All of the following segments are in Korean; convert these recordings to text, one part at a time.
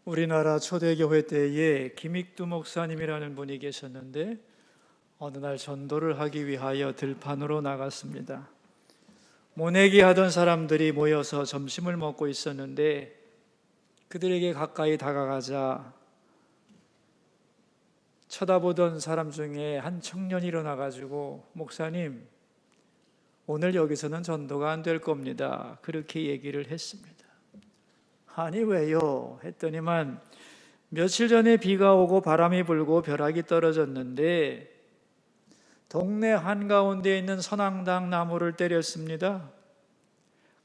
우리나라 초대교회 때에 김익두 목사님이라는 분이 계셨는데 어느 날 전도를 하기 위하여 들판으로 나갔습니다. 모내기 하던 사람들이 모여서 점심을 먹고 있었는데 그들에게 가까이 다가가자 쳐다보던 사람 중에 한 청년이 일어나가지고 목사님, 오늘 여기서는 전도가 안 될 겁니다. 그렇게 얘기를 했습니다. 아니 왜요? 했더니만 며칠 전에 비가 오고 바람이 불고 벼락이 떨어졌는데 동네 한가운데 있는 선앙당 나무를 때렸습니다.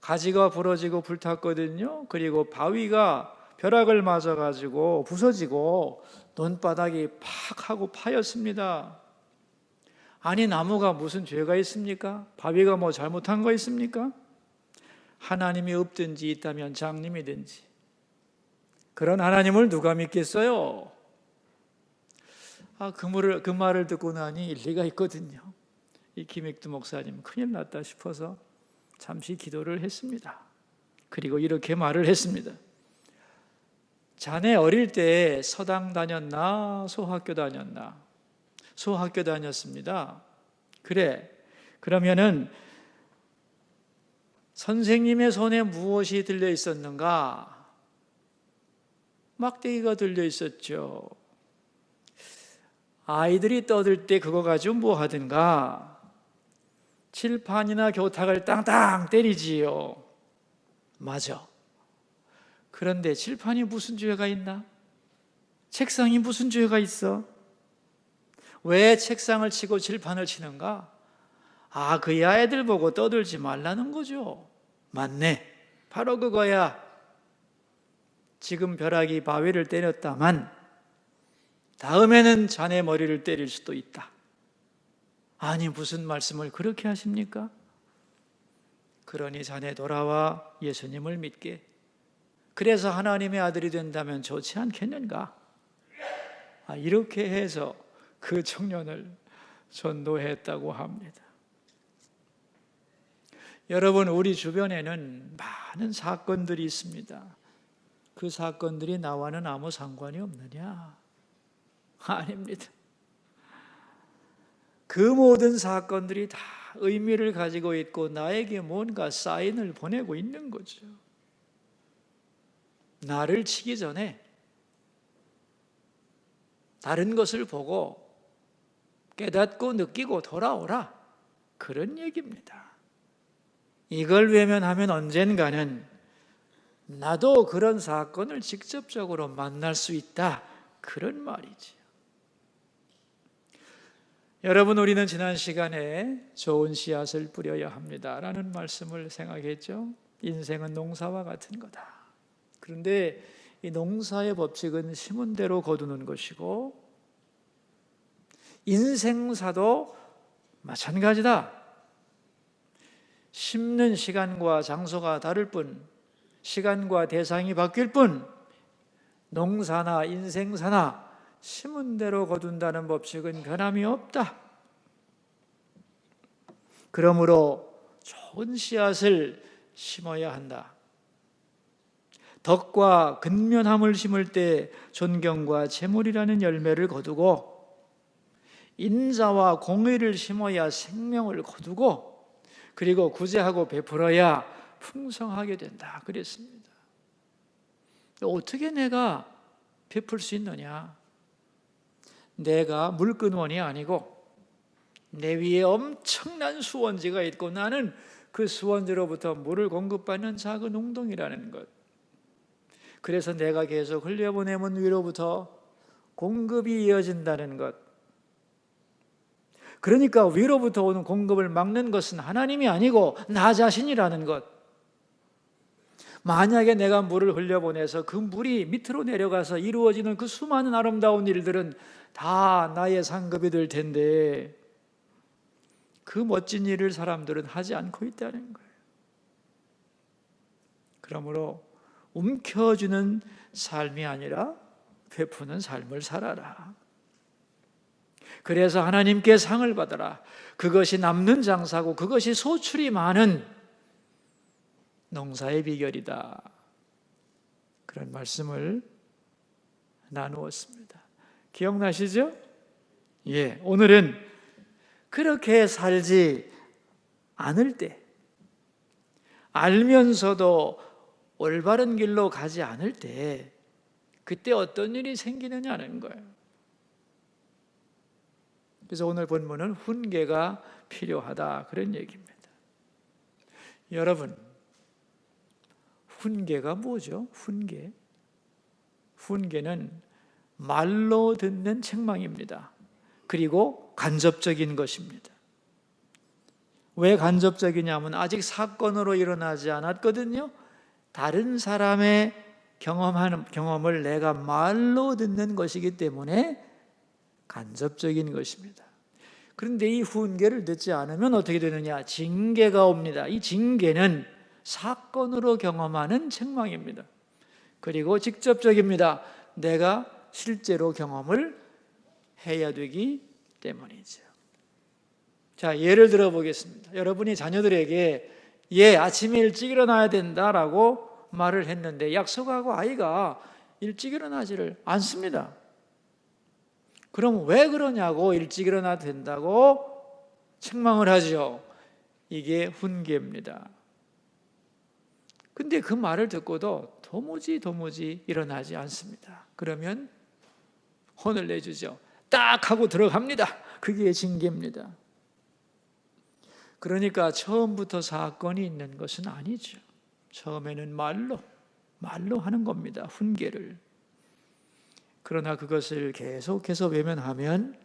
가지가 부러지고 불탔거든요. 그리고 바위가 벼락을 맞아가지고 부서지고 논바닥이 팍 하고 파였습니다. 아니 나무가 무슨 죄가 있습니까? 바위가 뭐 잘못한 거 있습니까? 하나님이 없든지 있다면 장님이든지 그런 하나님을 누가 믿겠어요? 그 말을 듣고 나니 일리가 있거든요. 이 김익두 목사님 큰일 났다 싶어서 잠시 기도를 했습니다. 그리고 이렇게 말을 했습니다. 자네 어릴 때 서당 다녔나? 소학교 다녔나? 소학교 다녔습니다. 그래, 그러면은 선생님의 손에 무엇이 들려 있었는가? 막대기가 들려 있었죠. 아이들이 떠들 때 그거 가지고 뭐 하든가? 칠판이나 교탁을 땅땅 때리지요. 맞아. 그런데 칠판이 무슨 죄가 있나? 책상이 무슨 죄가 있어? 왜 책상을 치고 칠판을 치는가? 그 아이들 보고 떠들지 말라는 거죠. 맞네. 바로 그거야. 지금 벼락이 바위를 때렸다만 다음에는 자네 머리를 때릴 수도 있다. 아니 무슨 말씀을 그렇게 하십니까? 그러니 자네 돌아와 예수님을 믿게. 그래서 하나님의 아들이 된다면 좋지 않겠는가? 이렇게 해서 그 청년을 전도했다고 합니다. 여러분, 우리 주변에는 많은 사건들이 있습니다. 그 사건들이 나와는 아무 상관이 없느냐? 아닙니다. 그 모든 사건들이 다 의미를 가지고 있고 나에게 뭔가 사인을 보내고 있는 거죠. 나를 치기 전에 다른 것을 보고 깨닫고 느끼고 돌아오라. 그런 얘기입니다. 이걸 외면하면 언젠가는 나도 그런 사건을 직접적으로 만날 수 있다. 그런 말이지요. 여러분, 우리는 지난 시간에 좋은 씨앗을 뿌려야 합니다 라는 말씀을 생각했죠. 인생은 농사와 같은 거다. 그런데 이 농사의 법칙은 심은 대로 거두는 것이고 인생사도 마찬가지다. 심는 시간과 장소가 다를 뿐, 시간과 대상이 바뀔 뿐, 농사나 인생사나 심은 대로 거둔다는 법칙은 변함이 없다. 그러므로 좋은 씨앗을 심어야 한다. 덕과 근면함을 심을 때 존경과 재물이라는 열매를 거두고 인자와 공의를 심어야 생명을 거두고 그리고 구제하고 베풀어야 풍성하게 된다 그랬습니다. 어떻게 내가 베풀 수 있느냐? 내가 물근원이 아니고 내 위에 엄청난 수원지가 있고 나는 그 수원지로부터 물을 공급받는 작은 웅덩이라는 것. 그래서 내가 계속 흘려보내면 위로부터 공급이 이어진다는 것. 그러니까 위로부터 오는 공급을 막는 것은 하나님이 아니고 나 자신이라는 것. 만약에 내가 물을 흘려보내서 그 물이 밑으로 내려가서 이루어지는 그 수많은 아름다운 일들은 다 나의 상급이 될 텐데 그 멋진 일을 사람들은 하지 않고 있다는 거예요. 그러므로 움켜쥐는 삶이 아니라 베푸는 삶을 살아라. 그래서 하나님께 상을 받아라. 그것이 남는 장사고 그것이 소출이 많은 농사의 비결이다. 그런 말씀을 나누었습니다. 기억나시죠? 예, 오늘은 그렇게 살지 않을 때, 알면서도 올바른 길로 가지 않을 때, 그때 어떤 일이 생기느냐는 거예요. 그래서 오늘 본문은 훈계가 필요하다, 그런 얘기입니다. 여러분, 훈계가 뭐죠? 훈계는 말로 듣는 책망입니다. 그리고 간접적인 것입니다. 왜 간접적이냐면 아직 사건으로 일어나지 않았거든요. 다른 사람의 경험을 내가 말로 듣는 것이기 때문에 간접적인 것입니다. 그런데 이 훈계를 듣지 않으면 어떻게 되느냐? 징계가 옵니다. 이 징계는 사건으로 경험하는 책망입니다. 그리고 직접적입니다. 내가 실제로 경험을 해야 되기 때문이죠. 자, 예를 들어 보겠습니다. 여러분이 자녀들에게 아침에 일찍 일어나야 된다라고 말을 했는데 약속하고 아이가 일찍 일어나지를 않습니다. 그럼 왜 그러냐고, 일찍 일어나야 된다고 책망을 하죠. 이게 훈계입니다. 근데 그 말을 듣고도 도무지 일어나지 않습니다. 그러면 혼을 내주죠. 딱 하고 들어갑니다. 그게 징계입니다. 그러니까 처음부터 사건이 있는 것은 아니죠. 처음에는 말로 하는 겁니다. 훈계를. 그러나 그것을 계속해서 외면하면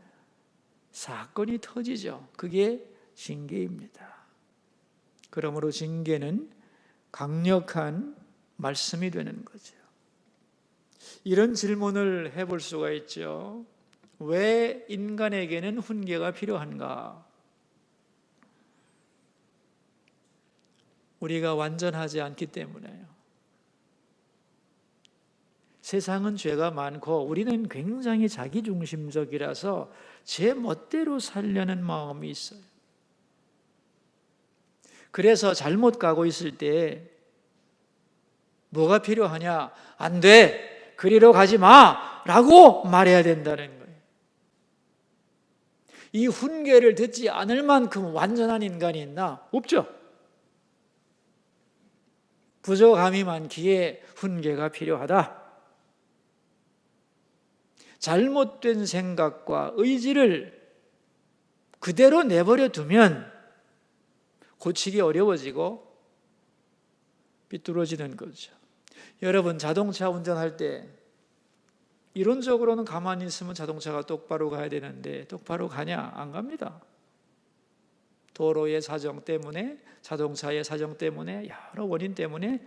사건이 터지죠. 그게 징계입니다. 그러므로 징계는 강력한 말씀이 되는 거죠. 이런 질문을 해볼 수가 있죠. 왜 인간에게는 훈계가 필요한가? 우리가 완전하지 않기 때문에요. 세상은 죄가 많고 우리는 굉장히 자기중심적이라서 제 멋대로 살려는 마음이 있어요. 그래서 잘못 가고 있을 때 뭐가 필요하냐? 안 돼! 그리로 가지 마! 라고 말해야 된다는 거예요. 이 훈계를 듣지 않을 만큼 완전한 인간이 있나? 없죠. 부족함이 많기에 훈계가 필요하다. 잘못된 생각과 의지를 그대로 내버려 두면 고치기 어려워지고 삐뚤어지는 거죠. 여러분, 자동차 운전할 때 이론적으로는 가만히 있으면 자동차가 똑바로 가야 되는데 똑바로 가냐? 안 갑니다. 도로의 사정 때문에, 자동차의 사정 때문에, 여러 원인 때문에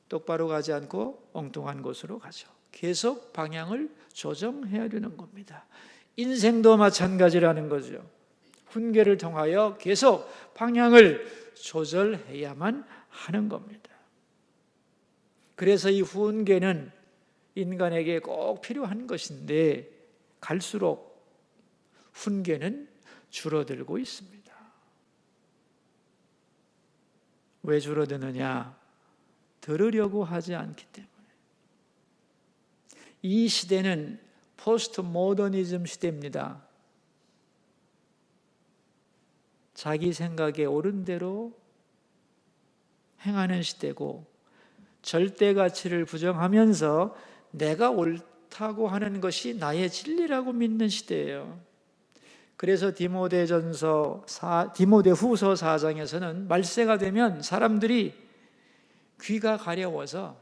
똑바로 가지 않고 엉뚱한 곳으로 가죠. 계속 방향을 조정해야 되는 겁니다. 인생도 마찬가지라는 거죠. 훈계를 통하여 계속 방향을 조절해야만 하는 겁니다. 그래서 이 훈계는 인간에게 꼭 필요한 것인데 갈수록 훈계는 줄어들고 있습니다. 왜 줄어드느냐? 들으려고 하지 않기 때문에. 이 시대는 포스트 모더니즘 시대입니다. 자기 생각에 옳은 대로 행하는 시대고 절대 가치를 부정하면서 내가 옳다고 하는 것이 나의 진리라고 믿는 시대예요. 그래서 디모데후서 4장에서는 말세가 되면 사람들이 귀가 가려워서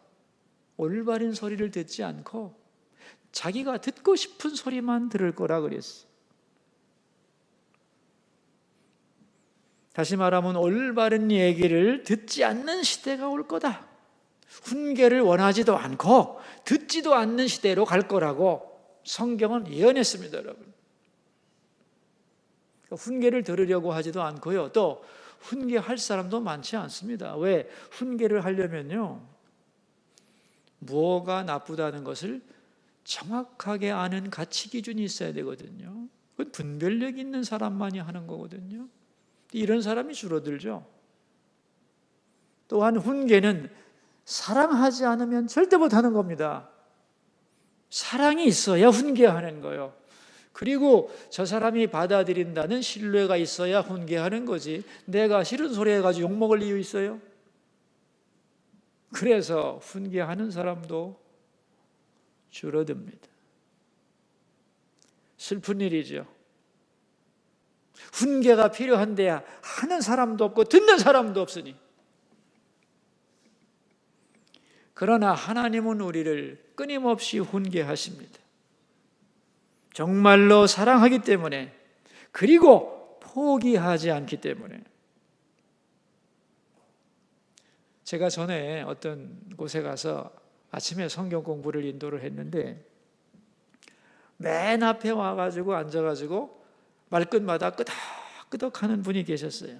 올바른 소리를 듣지 않고 자기가 듣고 싶은 소리만 들을 거라 그랬어요. 다시 말하면 올바른 얘기를 듣지 않는 시대가 올 거다. 훈계를 원하지도 않고 듣지도 않는 시대로 갈 거라고 성경은 예언했습니다, 여러분. 훈계를 들으려고 하지도 않고요. 또 훈계할 사람도 많지 않습니다. 왜? 훈계를 하려면요, 무엇가 나쁘다는 것을 정확하게 아는 가치 기준이 있어야 되거든요. 그건 분별력 있는 사람만이 하는 거거든요. 이런 사람이 줄어들죠. 또한 훈계는 사랑하지 않으면 절대 못하는 겁니다. 사랑이 있어야 훈계하는 거예요. 그리고 저 사람이 받아들인다는 신뢰가 있어야 훈계하는 거지. 내가 싫은 소리 해가지고 욕먹을 이유 있어요? 그래서 훈계하는 사람도 줄어듭니다. 슬픈 일이죠. 훈계가 필요한데 하는 사람도 없고 듣는 사람도 없으니. 그러나 하나님은 우리를 끊임없이 훈계하십니다. 정말로 사랑하기 때문에, 그리고 포기하지 않기 때문에. 제가 전에 어떤 곳에 가서 아침에 성경 공부를 인도를 했는데 맨 앞에 와가지고 앉아가지고 말끝마다 끄덕끄덕 하는 분이 계셨어요.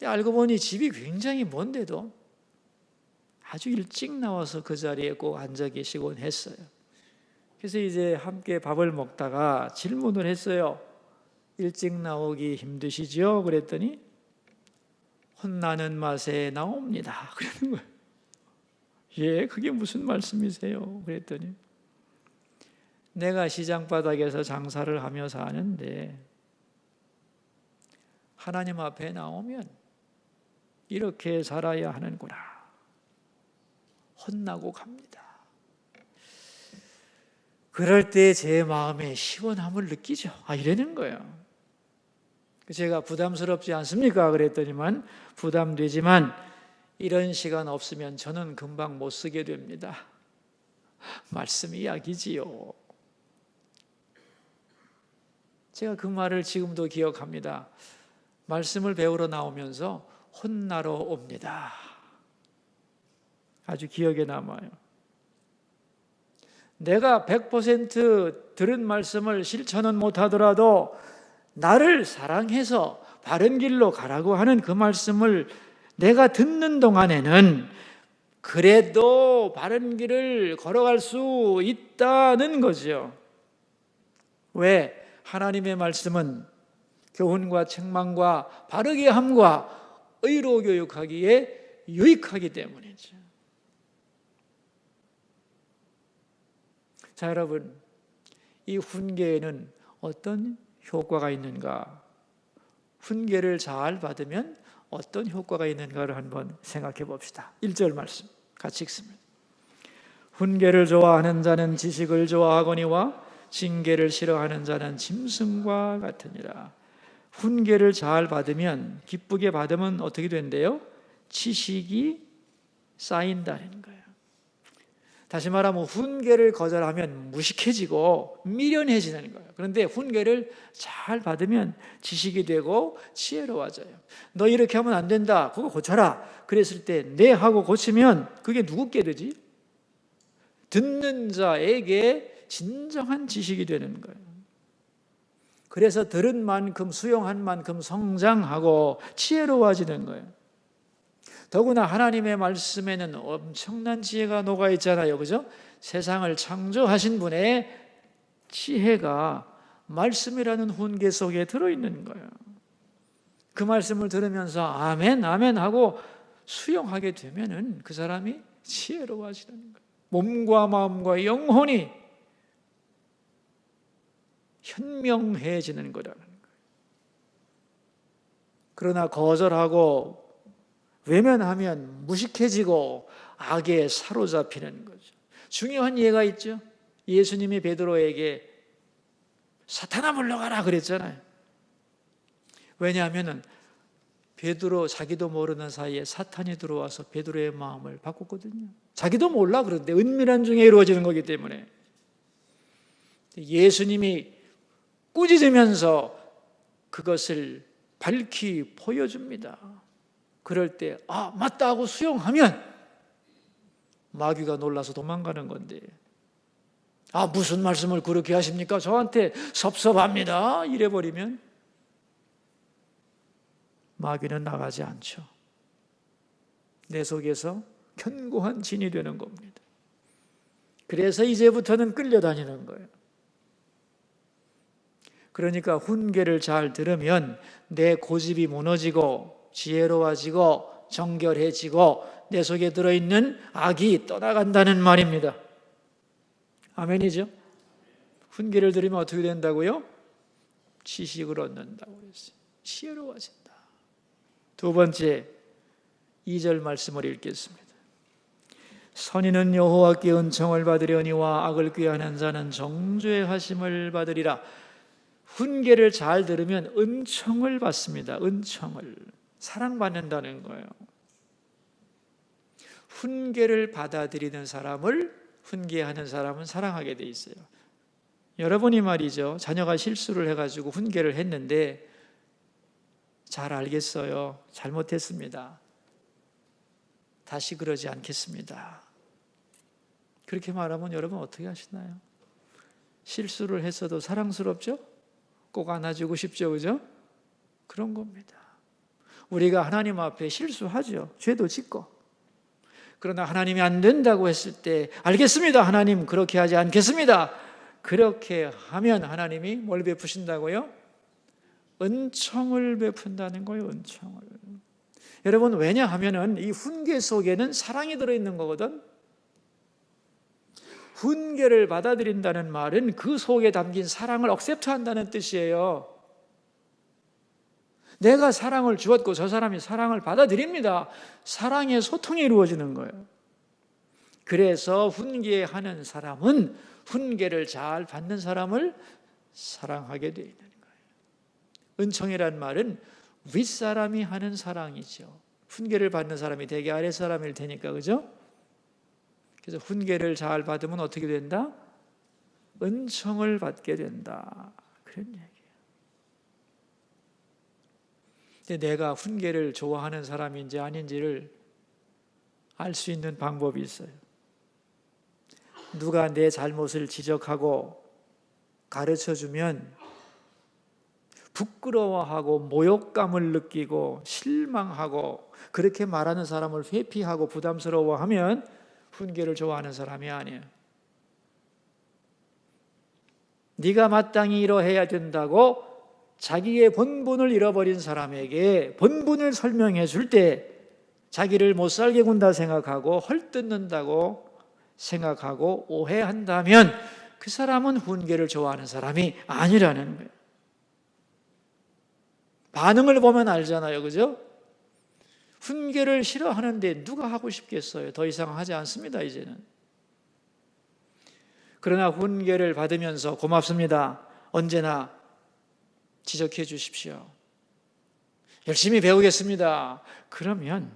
알고 보니 집이 굉장히 먼데도 아주 일찍 나와서 그 자리에 꼭 앉아 계시곤 했어요. 그래서 이제 함께 밥을 먹다가 질문을 했어요. 일찍 나오기 힘드시죠? 그랬더니 혼나는 맛에 나옵니다. 그러는 거예요. 예, 그게 무슨 말씀이세요? 그랬더니 내가 시장 바닥에서 장사를 하며 사는데 하나님 앞에 나오면 이렇게 살아야 하는구나. 혼나고 갑니다. 그럴 때 제 마음에 시원함을 느끼죠. 이러는 거예요. 제가 부담스럽지 않습니까? 그랬더니만 부담되지만 이런 시간 없으면 저는 금방 못 쓰게 됩니다. 말씀 이야기지요. 제가 그 말을 지금도 기억합니다. 말씀을 배우러 나오면서 혼나러 옵니다. 아주 기억에 남아요. 내가 100% 들은 말씀을 실천은 못하더라도 나를 사랑해서 바른 길로 가라고 하는 그 말씀을 내가 듣는 동안에는 그래도 바른 길을 걸어갈 수 있다는 거죠. 왜? 하나님의 말씀은 교훈과 책망과 바르게 함과 의로 교육하기에 유익하기 때문이죠. 자, 여러분, 이 훈계에는 어떤 효과가 있는가? 훈계를 잘 받으면 어떤 효과가 있는가를 한번 생각해 봅시다. 1절 말씀 같이 읽습니다. 훈계를 좋아하는 자는 지식을 좋아하거니와 징계를 싫어하는 자는 짐승과 같으니라. 훈계를 잘 받으면, 기쁘게 받으면 어떻게 된대요? 지식이 쌓인다는 거예요. 다시 말하면 훈계를 거절하면 무식해지고 미련해지는 거예요. 그런데 훈계를 잘 받으면 지식이 되고 지혜로워져요. 너 이렇게 하면 안 된다. 그거 고쳐라. 그랬을 때 네 하고 고치면 그게 누구께 되지? 듣는 자에게 진정한 지식이 되는 거예요. 그래서 들은 만큼 수용한 만큼 성장하고 지혜로워지는 거예요. 더구나 하나님의 말씀에는 엄청난 지혜가 녹아 있잖아요. 그죠? 세상을 창조하신 분의 지혜가 말씀이라는 훈계 속에 들어있는 거예요. 그 말씀을 들으면서 아멘, 아멘 하고 수용하게 되면은 그 사람이 지혜로워지는 거예요. 몸과 마음과 영혼이 현명해지는 거라는 거예요. 그러나 거절하고 외면하면 무식해지고 악에 사로잡히는 거죠. 중요한 예가 있죠. 예수님이 베드로에게 사탄아 물러가라 그랬잖아요. 왜냐하면 베드로 자기도 모르는 사이에 사탄이 들어와서 베드로의 마음을 바꿨거든요. 자기도 몰라. 그런데 은밀한 중에 이루어지는 거기 때문에 예수님이 꾸짖으면서 그것을 밝히 보여줍니다. 그럴 때 맞다 하고 수용하면 마귀가 놀라서 도망가는 건데 무슨 말씀을 그렇게 하십니까? 저한테 섭섭합니다. 이래버리면 마귀는 나가지 않죠. 내 속에서 견고한 진이 되는 겁니다. 그래서 이제부터는 끌려다니는 거예요. 그러니까 훈계를 잘 들으면 내 고집이 무너지고 지혜로워지고 정결해지고 내 속에 들어있는 악이 떠나간다는 말입니다. 아멘이죠? 훈계를 들으면 어떻게 된다고요? 지식을 얻는다고 그랬어요. 지혜로워진다. 두 번째, 2절 말씀을 읽겠습니다. 선인은 여호와께 은총을 받으려니와 악을 꾀하는 자는 정죄하심을 받으리라. 훈계를 잘 들으면 은총을 받습니다. 은총을. 사랑받는다는 거예요. 훈계를 받아들이는 사람을, 훈계하는 사람은 사랑하게 돼 있어요. 여러분이 말이죠, 자녀가 실수를 해가지고 훈계를 했는데 잘 알겠어요. 잘못했습니다. 다시 그러지 않겠습니다. 그렇게 말하면 여러분 어떻게 하시나요? 실수를 했어도 사랑스럽죠? 꼭 안아주고 싶죠, 그죠? 그런 겁니다. 우리가 하나님 앞에 실수하죠. 죄도 짓고. 그러나 하나님이 안 된다고 했을 때 알겠습니다. 하나님 그렇게 하지 않겠습니다. 그렇게 하면 하나님이 뭘 베푸신다고요? 은총을 베푼다는 거예요. 은총을. 여러분 왜냐하면은 이 훈계 속에는 사랑이 들어있는 거거든. 훈계를 받아들인다는 말은 그 속에 담긴 사랑을 억셉트한다는 뜻이에요. 내가 사랑을 주었고 저 사람이 사랑을 받아들입니다. 사랑의 소통이 이루어지는 거예요. 그래서 훈계하는 사람은 훈계를 잘 받는 사람을 사랑하게 되어 있는 거예요. 은총이란 말은 윗사람이 하는 사랑이죠. 훈계를 받는 사람이 대개 아랫사람일 테니까, 그죠? 그래서 훈계를 잘 받으면 어떻게 된다? 은총을 받게 된다. 그런 얘기예요. 근데 내가 훈계를 좋아하는 사람인지 아닌지를 알 수 있는 방법이 있어요. 누가 내 잘못을 지적하고 가르쳐주면 부끄러워하고 모욕감을 느끼고 실망하고 그렇게 말하는 사람을 회피하고 부담스러워하면 훈계를 좋아하는 사람이 아니에요. 네가 마땅히 이러해야 된다고 자기의 본분을 잃어버린 사람에게 본분을 설명해 줄 때 자기를 못 살게 군다 생각하고 헐뜯는다고 생각하고 오해한다면 그 사람은 훈계를 좋아하는 사람이 아니라는 거예요. 반응을 보면 알잖아요, 그죠? 훈계를 싫어하는데 누가 하고 싶겠어요? 더 이상 하지 않습니다, 이제는. 그러나 훈계를 받으면서 고맙습니다. 언제나 지적해 주십시오. 열심히 배우겠습니다. 그러면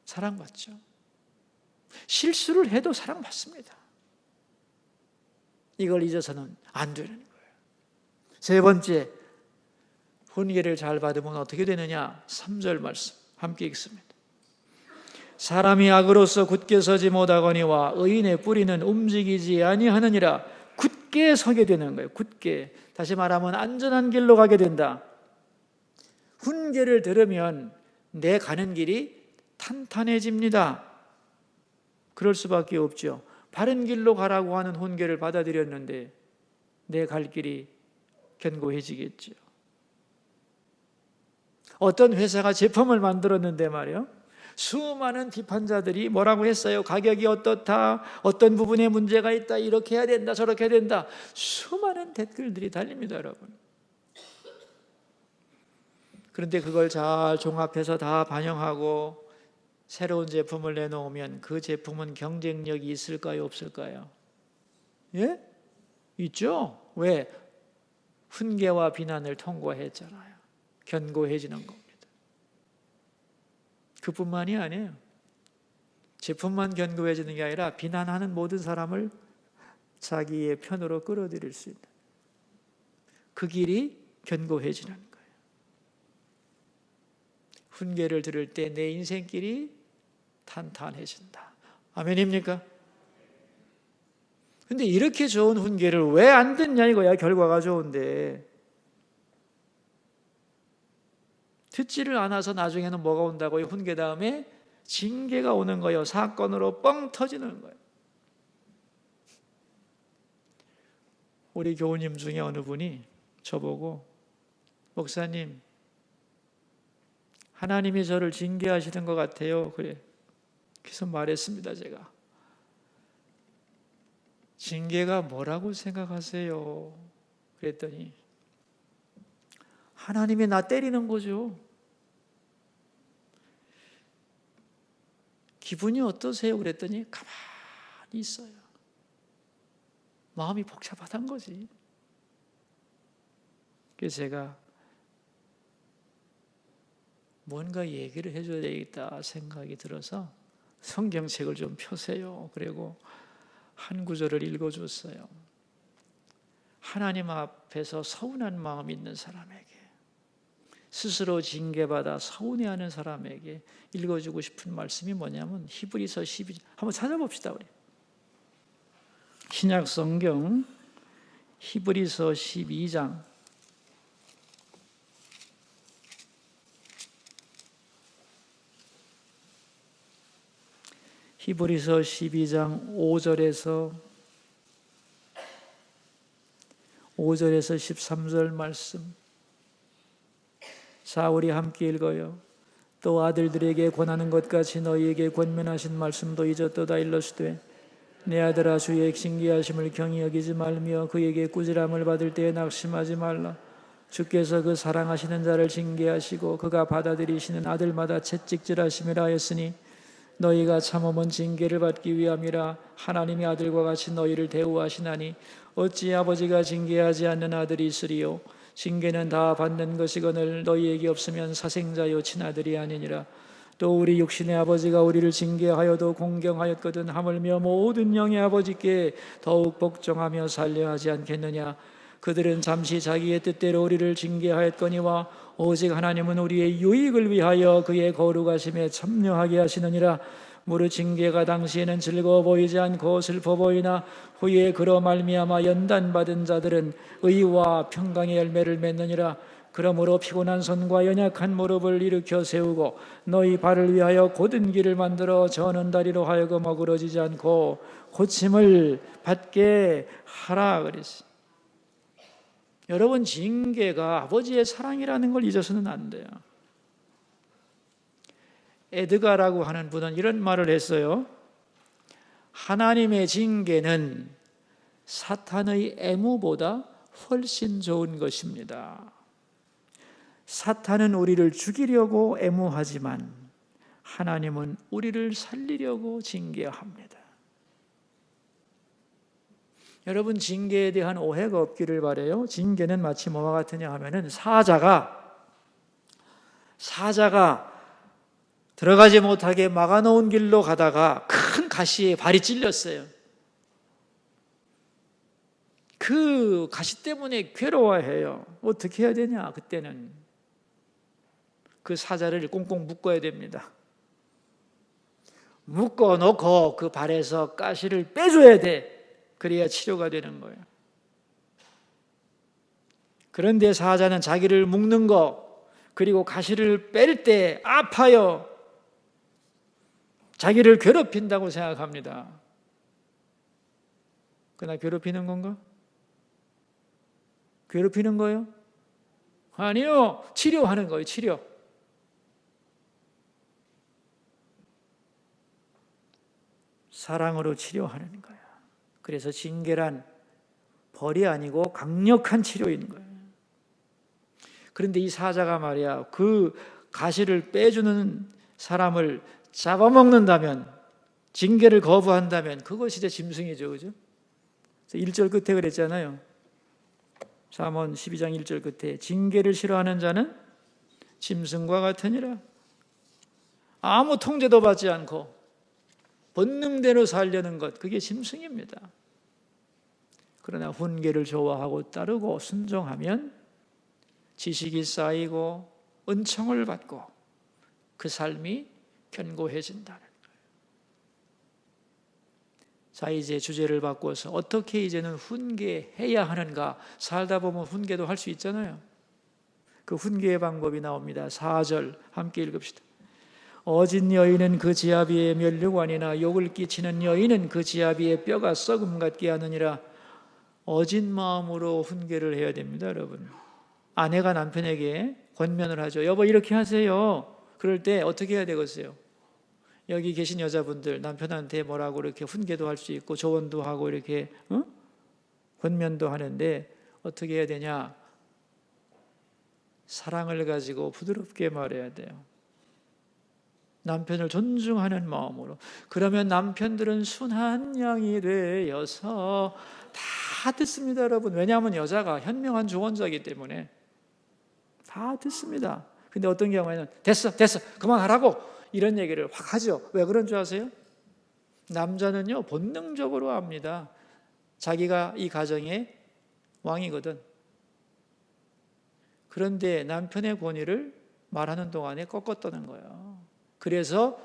사랑받죠. 실수를 해도 사랑받습니다. 이걸 잊어서는 안 되는 거예요. 세 번째, 훈계를 잘 받으면 어떻게 되느냐? 3절 말씀 함께 읽습니다. 사람이 악으로서 굳게 서지 못하거니와 의인의 뿌리는 움직이지 아니하느니라. 굳게 서게 되는 거예요. 굳게. 다시 말하면 안전한 길로 가게 된다. 훈계를 들으면 내 가는 길이 탄탄해집니다. 그럴 수밖에 없죠. 바른 길로 가라고 하는 훈계를 받아들였는데 내 갈 길이 견고해지겠죠. 어떤 회사가 제품을 만들었는데 말이에요. 수많은 비판자들이 뭐라고 했어요? 가격이 어떻다, 어떤 부분에 문제가 있다, 이렇게 해야 된다, 저렇게 해야 된다. 수많은 댓글들이 달립니다, 여러분. 그런데 그걸 잘 종합해서 다 반영하고 새로운 제품을 내놓으면 그 제품은 경쟁력이 있을까요, 없을까요? 예? 있죠? 왜? 훈계와 비난을 통과했잖아요. 견고해지는 겁니다. 그뿐만이 아니에요. 제품만 견고해지는 게 아니라 비난하는 모든 사람을 자기의 편으로 끌어들일 수 있는 그 길이 견고해지는 거예요. 훈계를 들을 때 내 인생길이 탄탄해진다. 아멘입니까? 근데 이렇게 좋은 훈계를 왜 안 듣냐 이거야. 결과가 좋은데. 듣지를 않아서 나중에는 뭐가 온다고요? 훈계 다음에 징계가 오는 거예요. 사건으로 뻥 터지는 거예요. 우리 교우님 중에 어느 분이 저보고 목사님 하나님이 저를 징계하시는 것 같아요. 그래. 그래서 말했습니다. 제가 징계가 뭐라고 생각하세요? 그랬더니 하나님이 나 때리는 거죠. 기분이 어떠세요? 그랬더니 가만히 있어요. 마음이 복잡하단 거지. 그래서 제가 뭔가 얘기를 해줘야 되겠다 생각이 들어서 성경책을 좀 펴세요. 그리고 한 구절을 읽어줬어요. 하나님 앞에서 서운한 마음이 있는 사람에게, 스스로 징계받아 서운해하는 사람에게 읽어주고 싶은 말씀이 뭐냐면 히브리서 12장 한번 찾아봅시다. 우리 신약 성경 히브리서 12장 히브리서 12장 5절에서 13절 말씀. 자, 우리 함께 읽어요. 또 아들들에게 권하는 것 같이 너희에게 권면하신 말씀도 잊었도다. 일러스되 내 아들아, 주의 징계하심을 경히 여기지 말며 그에게 꾸지람을 받을 때에 낙심하지 말라. 주께서 그 사랑하시는 자를 징계하시고 그가 받아들이시는 아들마다 채찍질하심이라 하였으니 너희가 참음은 징계를 받기 위함이라. 하나님이 아들과 같이 너희를 대우하시나니 어찌 아버지가 징계하지 않는 아들이 있으리요? 징계는 다 받는 것이거늘 너희에게 없으면 사생자요 친아들이 아니니라. 또 우리 육신의 아버지가 우리를 징계하여도 공경하였거든 하물며 모든 영의 아버지께 더욱 복종하며 살려 하지 않겠느냐. 그들은 잠시 자기의 뜻대로 우리를 징계하였거니와 오직 하나님은 우리의 유익을 위하여 그의 거룩하심에 참여하게 하시느니라. 무릇 징계가 당시에는 즐거워 보이지 않고 슬퍼 보이나 후에 그로 말미암아 연단받은 자들은 의와 평강의 열매를 맺느니라. 그러므로 피곤한 손과 연약한 무릎을 일으켜 세우고 너희 발을 위하여 곧은 길을 만들어 저는 다리로 하여금 어그러지지 않고 고침을 받게 하라 그랬어요. 여러분, 징계가 아버지의 사랑이라는 걸 잊어서는 안 돼요. 에드가라고 하는 분은 이런 말을 했어요. 하나님의 징계는 사탄의 애무보다 훨씬 좋은 것입니다. 사탄은 우리를 죽이려고 애무하지만 하나님은 우리를 살리려고 징계합니다. 여러분, 징계에 대한 오해가 없기를 바라요. 징계는 마치 뭐와 같으냐 하면은 사자가 들어가지 못하게 막아놓은 길로 가다가 큰 가시에 발이 찔렸어요. 그 가시 때문에 괴로워해요. 어떻게 해야 되냐? 그때는 그 사자를 꽁꽁 묶어야 됩니다. 묶어놓고 그 발에서 가시를 빼줘야 돼. 그래야 치료가 되는 거예요. 그런데 사자는 자기를 묶는 거, 그리고 가시를 뺄 때 아파요. 자기를 괴롭힌다고 생각합니다. 그러나 괴롭히는 건가? 괴롭히는 거예요? 아니요. 치료하는 거예요. 치료. 사랑으로 치료하는 거예요. 그래서 징계란 벌이 아니고 강력한 치료인 거예요. 그런데 이 사자가 말이야, 그 가시를 빼주는 사람을 잡아먹는다면, 징계를 거부한다면 그것이 이제 짐승이죠. 그죠? 1절 끝에 그랬잖아요. 잠언 12장 1절 끝에 징계를 싫어하는 자는 짐승과 같으니라. 아무 통제도 받지 않고 본능대로 살려는 것, 그게 짐승입니다. 그러나 훈계를 좋아하고 따르고 순종하면 지식이 쌓이고 은총을 받고 그 삶이 견고해진다는 거예요. 자, 이제 주제를 바꿔서 어떻게 이제는 훈계해야 하는가. 살다 보면 훈계도 할 수 있잖아요. 그 훈계의 방법이 나옵니다. 4절 함께 읽읍시다. 어진 여인은 그 지아비의 면류관이나 욕을 끼치는 여인은 그 지아비의 뼈가 썩음 같게 하느니라. 어진 마음으로 훈계를 해야 됩니다. 여러분, 아내가 남편에게 권면을 하죠. 여보, 이렇게 하세요. 그럴 때 어떻게 해야 되겠어요? 여기 계신 여자분들 남편한테 뭐라고 이렇게 훈계도 할 수 있고 조언도 하고 이렇게 권면도 하는데 어떻게 해야 되냐? 사랑을 가지고 부드럽게 말해야 돼요. 남편을 존중하는 마음으로. 그러면 남편들은 순한 양이 되어서 다 듣습니다, 여러분. 왜냐하면 여자가 현명한 조언자이기 때문에 다 듣습니다. 근데 어떤 경우에는 됐어 그만하라고 이런 얘기를 확 하죠. 왜 그런 줄 아세요? 남자는요 본능적으로 압니다. 자기가 이 가정의 왕이거든. 그런데 남편의 권위를 말하는 동안에 꺾었다는 거예요. 그래서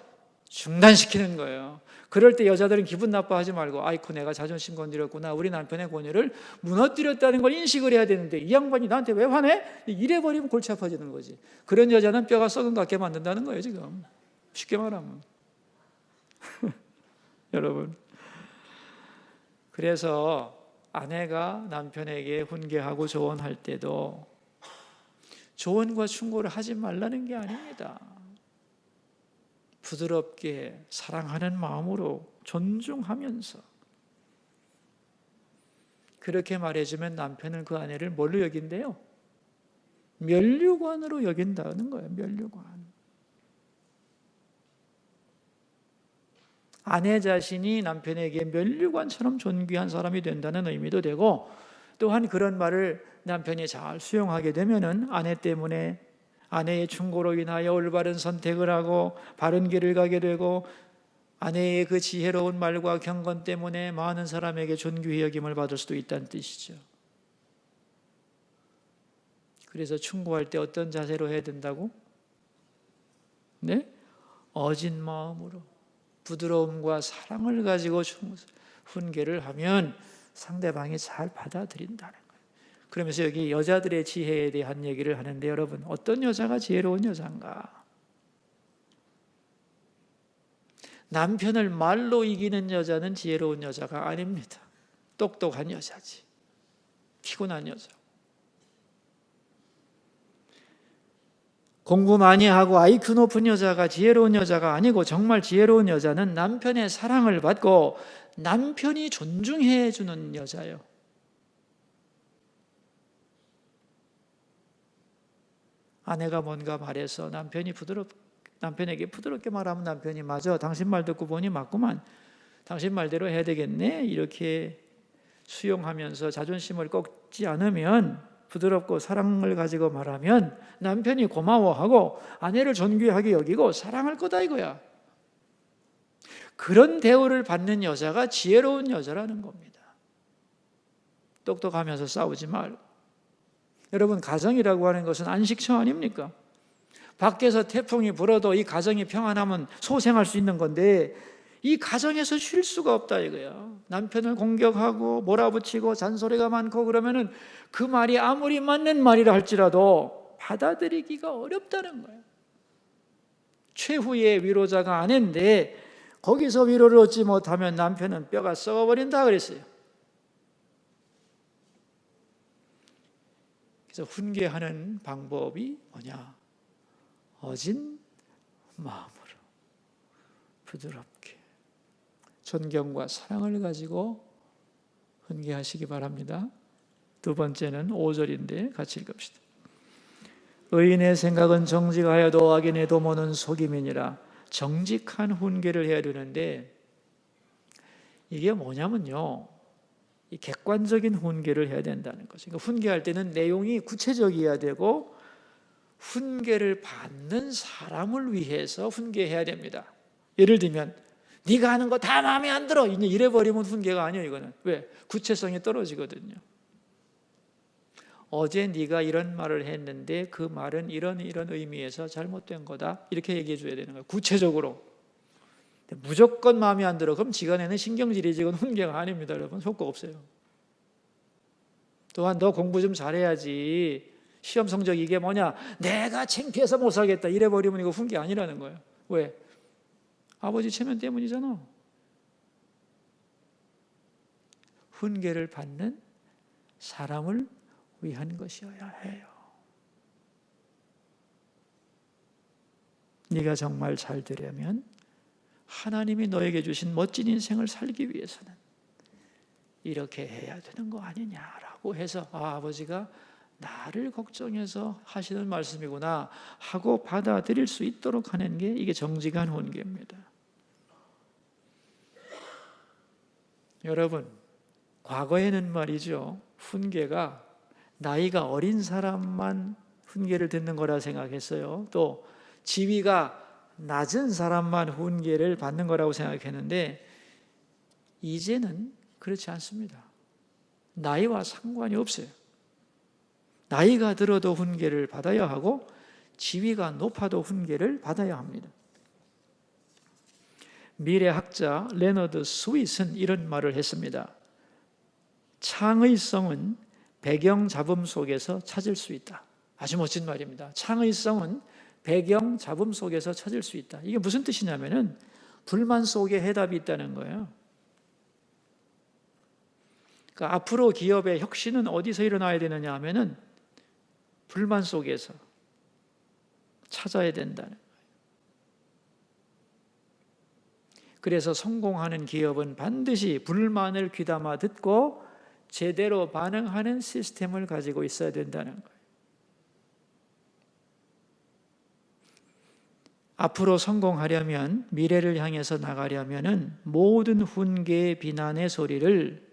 중단시키는 거예요. 그럴 때 여자들은 기분 나빠하지 말고 아이고 내가 자존심 건드렸구나. 우리 남편의 권위를 무너뜨렸다는 걸 인식을 해야 되는데 이 양반이 나한테 왜 화내? 이래버리면 골치 아파지는 거지. 그런 여자는 뼈가 썩은 것 같게 만든다는 거예요 지금. 쉽게 말하면. 여러분, 그래서 아내가 남편에게 훈계하고 조언할 때도 조언과 충고를 하지 말라는 게 아닙니다. 부드럽게 사랑하는 마음으로 존중하면서 그렇게 말해주면 남편은 그 아내를 뭘로 여긴대요? 면류관으로 여긴다는 거예요. 면류관. 아내 자신이 남편에게 면류관처럼 존귀한 사람이 된다는 의미도 되고, 또한 그런 말을 남편이 잘 수용하게 되면은 아내 때문에 아내의 충고로 인하여 올바른 선택을 하고 바른 길을 가게 되고, 아내의 그 지혜로운 말과 경건 때문에 많은 사람에게 존귀히 여김을 받을 수도 있다는 뜻이죠. 그래서 충고할 때 어떤 자세로 해야 된다고? 네? 어진 마음으로 부드러움과 사랑을 가지고 훈계를 하면 상대방이 잘 받아들인다는 거예요. 그러면서 여기 여자들의 지혜에 대한 얘기를 하는데, 여러분 어떤 여자가 지혜로운 여자인가? 남편을 말로 이기는 여자는 지혜로운 여자가 아닙니다. 똑똑한 여자지. 피곤한 여자. 공부 많이 하고 IQ 높은 여자가 지혜로운 여자가 아니고, 정말 지혜로운 여자는 남편의 사랑을 받고 남편이 존중해 주는 여자예요. 아내가 뭔가 말해서 남편에게 부드럽게 말하면 남편이 맞아, 당신 말 듣고 보니 맞구만, 당신 말대로 해야 되겠네, 이렇게 수용하면서 자존심을 꺾지 않으면, 부드럽고 사랑을 가지고 말하면 남편이 고마워하고 아내를 존귀하게 여기고 사랑할 거다 이거야. 그런 대우를 받는 여자가 지혜로운 여자라는 겁니다. 똑똑하면서 싸우지 말고. 여러분, 가정이라고 하는 것은 안식처 아닙니까? 밖에서 태풍이 불어도 이 가정이 평안하면 소생할 수 있는 건데, 이 가정에서 쉴 수가 없다 이거야. 남편을 공격하고 몰아붙이고 잔소리가 많고 그러면은 그 말이 아무리 맞는 말이라 할지라도 받아들이기가 어렵다는 거예요. 최후의 위로자가 아내인데 거기서 위로를 얻지 못하면 남편은 뼈가 썩어버린다 그랬어요. 그래서 훈계하는 방법이 뭐냐? 어진 마음으로 부드럽게 존경과 사랑을 가지고 훈계하시기 바랍니다. 두 번째는 5절인데 같이 읽읍시다. 의인의 생각은 정직하여도 악인의 도모는 속임이니라. 정직한 훈계를 해야 되는데, 이게 뭐냐면요, 이 객관적인 훈계를 해야 된다는 거죠. 그러니까 훈계할 때는 내용이 구체적이어야 되고 훈계를 받는 사람을 위해서 훈계해야 됩니다. 예를 들면 네가 하는 거 다 마음에 안 들어 이래버리면 훈계가 아니에요. 이거는 왜? 구체성이 떨어지거든요. 어제 네가 이런 말을 했는데 그 말은 이런 의미에서 잘못된 거다, 이렇게 얘기해 줘야 되는 거예요. 구체적으로. 무조건 마음에 안 들어 그럼 지간에는 신경질이지, 이건 훈계가 아닙니다. 여러분, 효과 없어요. 또한 너 공부 좀 잘해야지, 시험 성적 이게 뭐냐, 내가 창피해서 못 살겠다 이래버리면 이거 훈계 아니라는 거예요. 왜? 아버지 체면 때문이잖아. 훈계를 받는 사람을 위한 것이어야 해요. 네가 정말 잘 되려면 하나님이 너에게 주신 멋진 인생을 살기 위해서는 이렇게 해야 되는 거 아니냐라고 해서 아버지가 나를 걱정해서 하시는 말씀이구나 하고 받아들일 수 있도록 하는 게 이게 정직한 훈계입니다. 여러분, 과거에는 말이죠, 훈계가 나이가 어린 사람만 훈계를 듣는 거라 생각했어요. 또 지위가 낮은 사람만 훈계를 받는 거라고 생각했는데 이제는 그렇지 않습니다. 나이와 상관이 없어요. 나이가 들어도 훈계를 받아야 하고 지위가 높아도 훈계를 받아야 합니다. 미래학자 레너드 스윗은 이런 말을 했습니다. 창의성은 배경 잡음 속에서 찾을 수 있다. 아주 멋진 말입니다. 창의성은 배경 잡음 속에서 찾을 수 있다. 이게 무슨 뜻이냐면은 불만 속에 해답이 있다는 거예요. 그러니까 앞으로 기업의 혁신은 어디서 일어나야 되느냐 하면은 불만 속에서 찾아야 된다는 거예요. 그래서 성공하는 기업은 반드시 불만을 귀담아 듣고 제대로 반응하는 시스템을 가지고 있어야 된다는 거예요. 앞으로 성공하려면, 미래를 향해서 나가려면은 모든 훈계의 비난의 소리를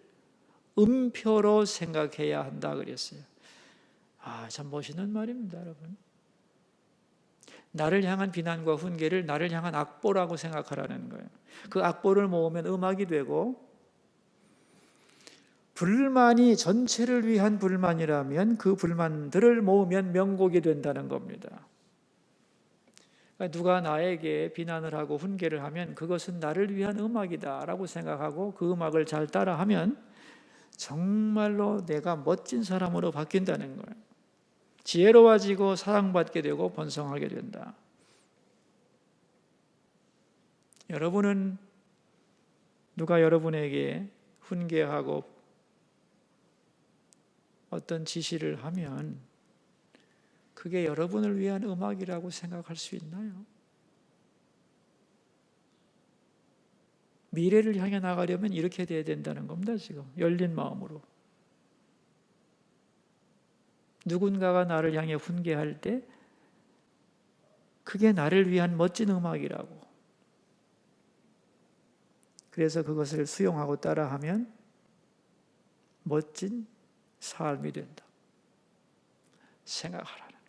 음표로 생각해야 한다 그랬어요. 참 멋있는 말입니다, 여러분. 나를 향한 비난과 훈계를 나를 향한 악보라고 생각하라는 거예요. 그 악보를 모으면 음악이 되고, 불만이 전체를 위한 불만이라면 그 불만들을 모으면 명곡이 된다는 겁니다. 그러니까 누가 나에게 비난을 하고 훈계를 하면 그것은 나를 위한 음악이다라고 생각하고 그 음악을 잘 따라하면 정말로 내가 멋진 사람으로 바뀐다는 거예요. 지혜로워지고 사랑받게 되고 번성하게 된다. 여러분은 누가 여러분에게 훈계하고 어떤 지시를 하면 그게 여러분을 위한 음악이라고 생각할 수 있나요? 미래를 향해 나가려면 이렇게 돼야 된다는 겁니다. 지금 열린 마음으로 누군가가 나를 향해 훈계할 때 그게 나를 위한 멋진 음악이라고, 그래서 그것을 수용하고 따라하면 멋진 삶이 된다 생각하라는 거예요.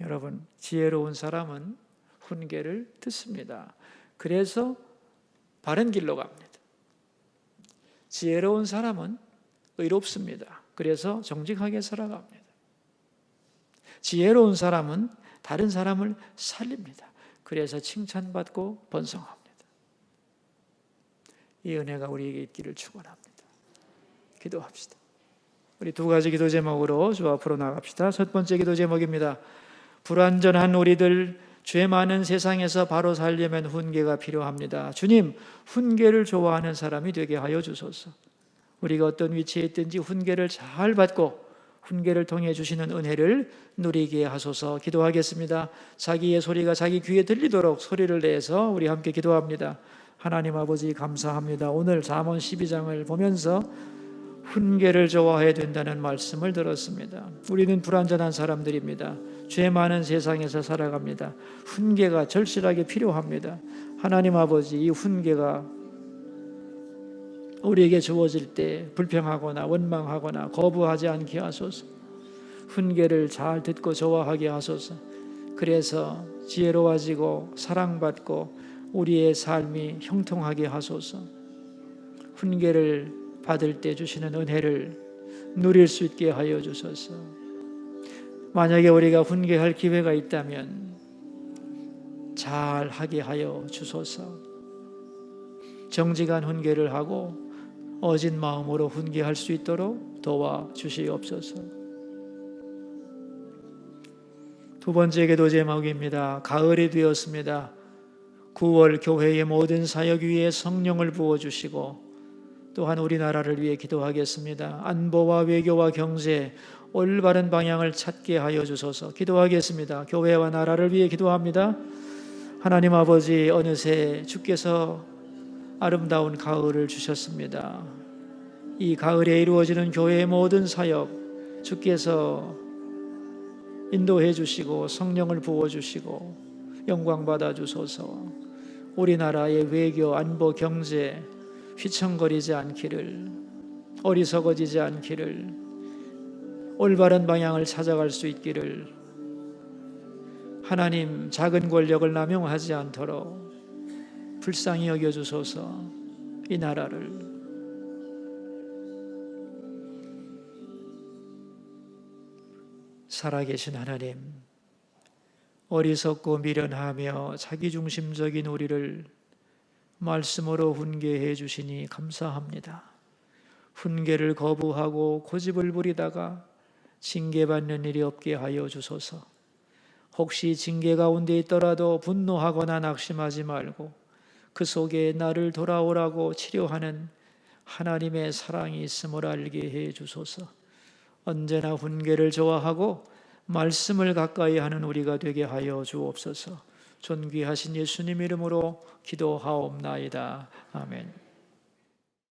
여러분, 지혜로운 사람은 훈계를 듣습니다. 그래서 바른 길로 갑니다. 지혜로운 사람은 의롭습니다. 그래서 정직하게 살아갑니다. 지혜로운 사람은 다른 사람을 살립니다. 그래서 칭찬받고 번성합니다. 이 은혜가 우리에게 있기를 축원합니다. 기도합시다. 우리 두 가지 기도 제목으로 주 앞으로 나갑시다. 첫 번째 기도 제목입니다. 불완전한 우리들, 죄 많은 세상에서 바로 살려면 훈계가 필요합니다. 주님, 훈계를 좋아하는 사람이 되게 하여 주소서. 우리가 어떤 위치에 있든지 훈계를 잘 받고 훈계를 통해 주시는 은혜를 누리게 하소서. 기도하겠습니다. 자기의 소리가 자기 귀에 들리도록 소리를 내서 우리 함께 기도합니다. 하나님 아버지, 감사합니다. 오늘 잠언 12장을 보면서 훈계를 좋아해야 된다는 말씀을 들었습니다. 우리는 불완전한 사람들입니다. 죄 많은 세상에서 살아갑니다. 훈계가 절실하게 필요합니다. 하나님 아버지, 이 훈계가 우리에게 주어질 때 불평하거나 원망하거나 거부하지 않게 하소서. 훈계를 잘 듣고 좋아하게 하소서. 그래서 지혜로워지고 사랑받고 우리의 삶이 형통하게 하소서. 훈계를 받을 때 주시는 은혜를 누릴 수 있게 하여 주소서. 만약에 우리가 훈계할 기회가 있다면 잘 하게 하여 주소서. 정직한 훈계를 하고 어진 마음으로 훈계할 수 있도록 도와주시옵소서. 두 번째 기도 제목입니다. 가을이 되었습니다. 9월 교회의 모든 사역 위에 성령을 부어주시고 또한 우리나라를 위해 기도하겠습니다. 안보와 외교와 경제, 올바른 방향을 찾게 하여 주소서. 기도하겠습니다. 교회와 나라를 위해 기도합니다. 하나님 아버지, 어느새 주께서 아름다운 가을을 주셨습니다. 이 가을에 이루어지는 교회의 모든 사역 주께서 인도해 주시고 성령을 부어 주시고 영광 받아 주소서. 우리나라의 외교, 안보, 경제 휘청거리지 않기를, 어리석어지지 않기를, 올바른 방향을 찾아갈 수 있기를, 하나님 작은 권력을 남용하지 않도록 불쌍히 여겨주소서. 이 나라를 살아계신 하나님, 어리석고 미련하며 자기중심적인 우리를 말씀으로 훈계해 주시니 감사합니다. 훈계를 거부하고 고집을 부리다가 징계받는 일이 없게 하여 주소서. 혹시 징계 가운데 있더라도 분노하거나 낙심하지 말고 그 속에 나를 돌아오라고 치료하는 하나님의 사랑이 있음을 알게 해 주소서. 언제나 훈계를 좋아하고 말씀을 가까이 하는 우리가 되게 하여 주옵소서. 존귀하신 예수님 이름으로 기도하옵나이다. 아멘.